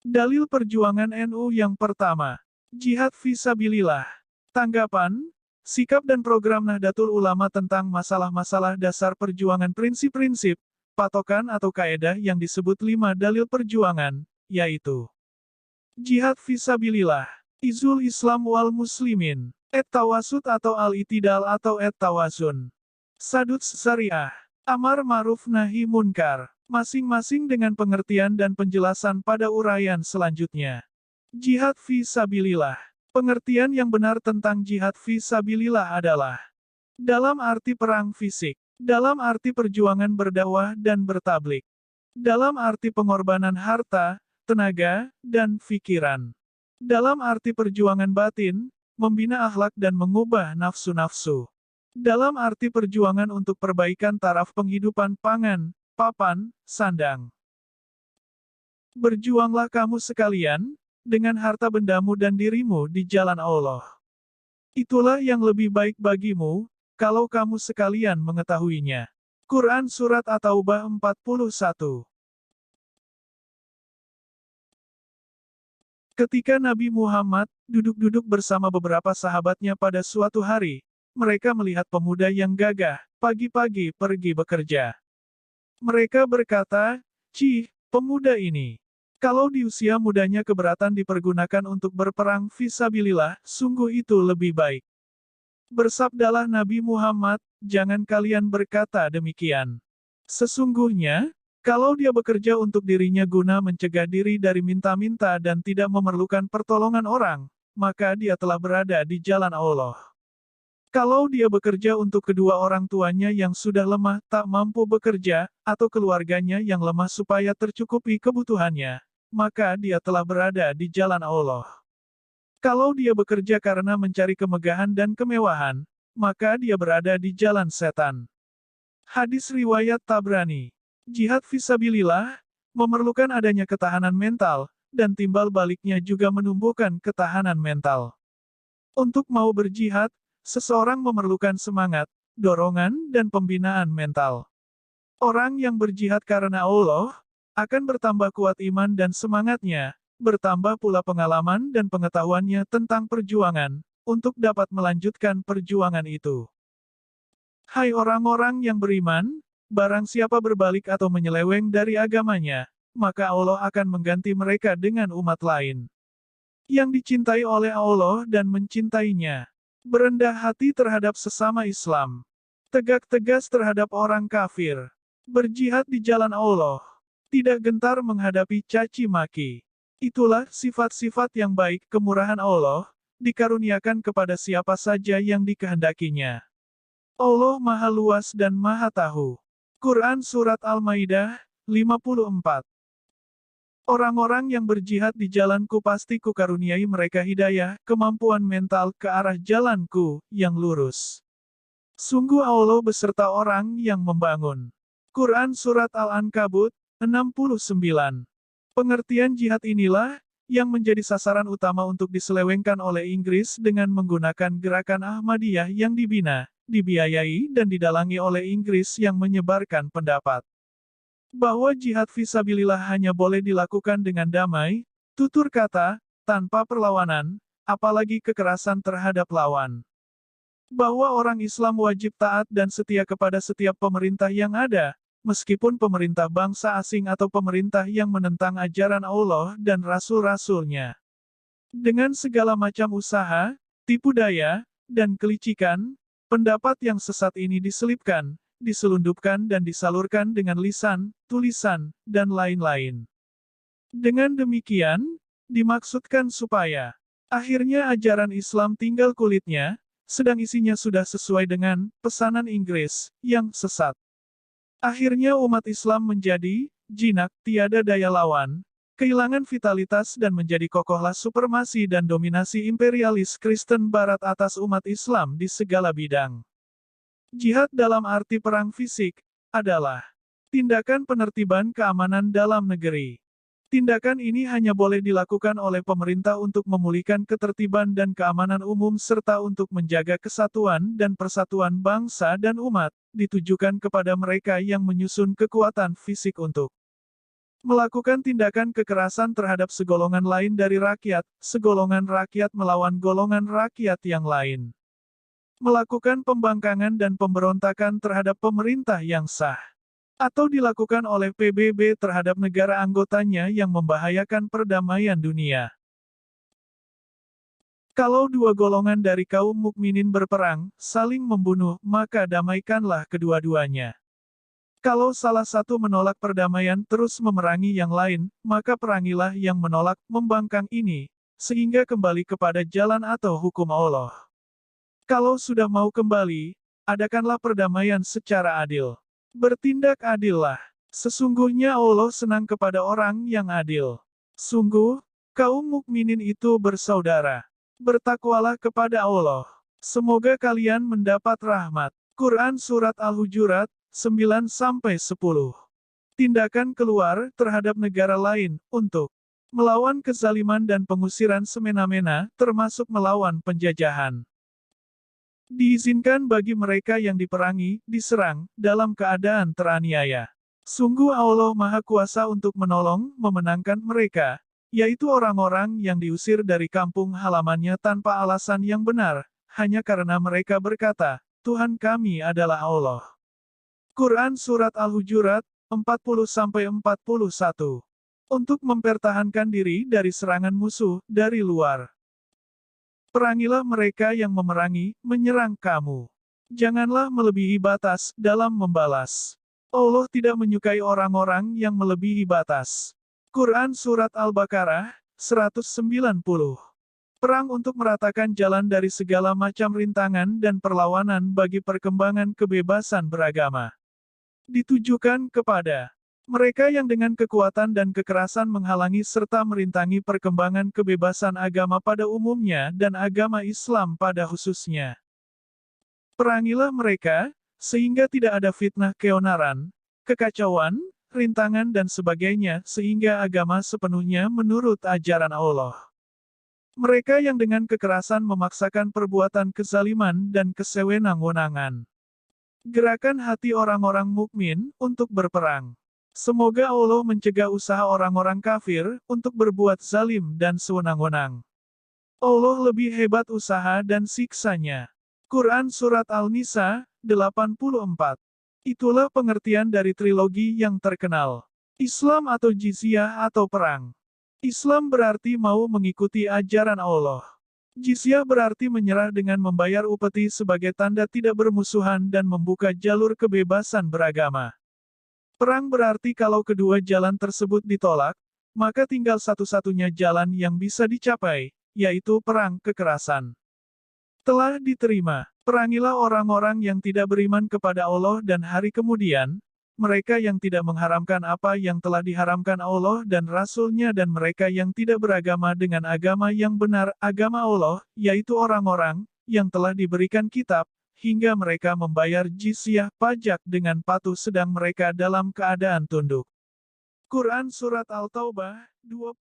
Dalil perjuangan NU yang pertama. Jihad fisabilillah. Tanggapan, sikap dan program Nahdlatul Ulama tentang masalah-masalah dasar perjuangan prinsip-prinsip, patokan atau kaedah yang disebut 5 dalil perjuangan, yaitu jihad fisabilillah, izul Islam wal muslimin, tawasud atau al-itidal atau tawazun, sadut syariah, amar ma'ruf nahi munkar, masing-masing dengan pengertian dan penjelasan pada uraian selanjutnya. Jihad fisabilillah. Pengertian yang benar tentang jihad fisabilillah adalah dalam arti perang fisik, dalam arti perjuangan berdakwah dan bertablik, dalam arti pengorbanan harta, tenaga, dan pikiran, dalam arti perjuangan batin, membina akhlak dan mengubah nafsu-nafsu, dalam arti perjuangan untuk perbaikan taraf penghidupan pangan, papan, sandang. Berjuanglah kamu sekalian, dengan harta bendamu dan dirimu di jalan Allah. Itulah yang lebih baik bagimu, kalau kamu sekalian mengetahuinya. Quran Surat At-Taubah 41. Ketika Nabi Muhammad duduk-duduk bersama beberapa sahabatnya pada suatu hari, mereka melihat pemuda yang gagah, pagi-pagi pergi bekerja. Mereka berkata, "Cih, pemuda ini. Kalau di usia mudanya keberatan dipergunakan untuk berperang fisabilillah, sungguh itu lebih baik." Bersabdalah Nabi Muhammad, "Jangan kalian berkata demikian. Sesungguhnya, kalau dia bekerja untuk dirinya guna mencegah diri dari minta-minta dan tidak memerlukan pertolongan orang, maka dia telah berada di jalan Allah. Kalau dia bekerja untuk kedua orang tuanya yang sudah lemah tak mampu bekerja, atau keluarganya yang lemah supaya tercukupi kebutuhannya, maka dia telah berada di jalan Allah. Kalau dia bekerja karena mencari kemegahan dan kemewahan, maka dia berada di jalan setan." Hadis riwayat Tabrani. Jihad fisabilillah memerlukan adanya ketahanan mental, dan timbal baliknya juga menumbuhkan ketahanan mental. Untuk mau berjihad, seseorang memerlukan semangat, dorongan, dan pembinaan mental. Orang yang berjihad karena Allah, akan bertambah kuat iman dan semangatnya, bertambah pula pengalaman dan pengetahuannya tentang perjuangan, untuk dapat melanjutkan perjuangan itu. Hai orang-orang yang beriman, barang siapa berbalik atau menyeleweng dari agamanya, maka Allah akan mengganti mereka dengan umat lain yang dicintai oleh Allah dan mencintainya. Berendah hati terhadap sesama Islam. Tegak tegas terhadap orang kafir. Berjihad di jalan Allah. Tidak gentar menghadapi caci maki. Itulah sifat-sifat yang baik kemurahan Allah, dikaruniakan kepada siapa saja yang dikehendakinya. Allah Maha Luas dan Maha Tahu. Quran Surat Al-Maidah, 54. Orang-orang yang berjihad di jalanku pasti kukaruniai mereka hidayah, kemampuan mental ke arah jalanku, yang lurus. Sungguh Allah beserta orang yang membangun. Quran Surat Al-Ankabut, 69. Pengertian jihad inilah, yang menjadi sasaran utama untuk diselewengkan oleh Inggris dengan menggunakan gerakan Ahmadiyah yang dibina, dibiayai dan didalangi oleh Inggris yang menyebarkan pendapat bahwa jihad fisabilillah hanya boleh dilakukan dengan damai, tutur kata, tanpa perlawanan, apalagi kekerasan terhadap lawan. Bahwa orang Islam wajib taat dan setia kepada setiap pemerintah yang ada, meskipun pemerintah bangsa asing atau pemerintah yang menentang ajaran Allah dan Rasul-Rasulnya. Dengan segala macam usaha, tipu daya, dan kelicikan, pendapat yang sesat ini diselipkan, diselundupkan dan disalurkan dengan lisan, tulisan, dan lain-lain. Dengan demikian, dimaksudkan supaya akhirnya ajaran Islam tinggal kulitnya, sedang isinya sudah sesuai dengan pesanan Inggris yang sesat. Akhirnya umat Islam menjadi jinak, tiada daya lawan, kehilangan vitalitas dan menjadi kokohlah supremasi dan dominasi imperialis Kristen Barat atas umat Islam di segala bidang. Jihad dalam arti perang fisik adalah tindakan penertiban keamanan dalam negeri. Tindakan ini hanya boleh dilakukan oleh pemerintah untuk memulihkan ketertiban dan keamanan umum serta untuk menjaga kesatuan dan persatuan bangsa dan umat, ditujukan kepada mereka yang menyusun kekuatan fisik untuk Melakukan tindakan kekerasan terhadap segolongan lain dari rakyat, segolongan rakyat melawan golongan rakyat yang lain. Melakukan pembangkangan dan pemberontakan terhadap pemerintah yang sah. Atau dilakukan oleh PBB terhadap negara anggotanya yang membahayakan perdamaian dunia. Kalau dua golongan dari kaum mukminin berperang, saling membunuh, maka damaikanlah kedua-duanya. Kalau salah satu menolak perdamaian terus memerangi yang lain, maka perangilah yang menolak membangkang ini, sehingga kembali kepada jalan atau hukum Allah. Kalau sudah mau kembali, adakanlah perdamaian secara adil. Bertindak adillah. Sesungguhnya Allah senang kepada orang yang adil. Sungguh, kaum mukminin itu bersaudara. Bertakwalah kepada Allah. Semoga kalian mendapat rahmat. Quran Surat Al-Hujurat, 9-10. Tindakan keluar terhadap negara lain, untuk melawan kezaliman dan pengusiran semena-mena, termasuk melawan penjajahan. Diizinkan bagi mereka yang diperangi, diserang, dalam keadaan teraniaya. Sungguh Allah Maha Kuasa untuk menolong, memenangkan mereka, yaitu orang-orang yang diusir dari kampung halamannya tanpa alasan yang benar, hanya karena mereka berkata, Tuhan kami adalah Allah. Quran Surat Al-Hujurat, 40-41. Untuk mempertahankan diri dari serangan musuh, dari luar. Perangilah mereka yang memerangi, menyerang kamu. Janganlah melebihi batas dalam membalas. Allah tidak menyukai orang-orang yang melebihi batas. Quran Surat Al-Baqarah, 190. Perang untuk meratakan jalan dari segala macam rintangan dan perlawanan bagi perkembangan kebebasan beragama. Ditujukan kepada mereka yang dengan kekuatan dan kekerasan menghalangi serta merintangi perkembangan kebebasan agama pada umumnya dan agama Islam pada khususnya. Perangilah mereka, sehingga tidak ada fitnah keonaran, kekacauan, rintangan dan sebagainya sehingga agama sepenuhnya menurut ajaran Allah. Mereka yang dengan kekerasan memaksakan perbuatan kezaliman dan kesewenang-wenangan. Gerakan hati orang-orang mukmin untuk berperang. Semoga Allah mencegah usaha orang-orang kafir untuk berbuat zalim dan sewenang-wenang. Allah lebih hebat usaha dan siksanya. Quran Surat Al-Nisa, 84. Itulah pengertian dari trilogi yang terkenal. Islam atau jizyah atau perang. Islam berarti mau mengikuti ajaran Allah. Jizyah berarti menyerah dengan membayar upeti sebagai tanda tidak bermusuhan dan membuka jalur kebebasan beragama. Perang berarti kalau kedua jalan tersebut ditolak, maka tinggal satu-satunya jalan yang bisa dicapai, yaitu perang kekerasan. Telah diterima. Perangilah orang-orang yang tidak beriman kepada Allah dan hari kemudian, mereka yang tidak mengharamkan apa yang telah diharamkan Allah dan Rasul-Nya dan mereka yang tidak beragama dengan agama yang benar, agama Allah, yaitu orang-orang yang telah diberikan kitab, hingga mereka membayar jizyah pajak dengan patuh sedang mereka dalam keadaan tunduk. Quran Surat Al-Taubah, 20.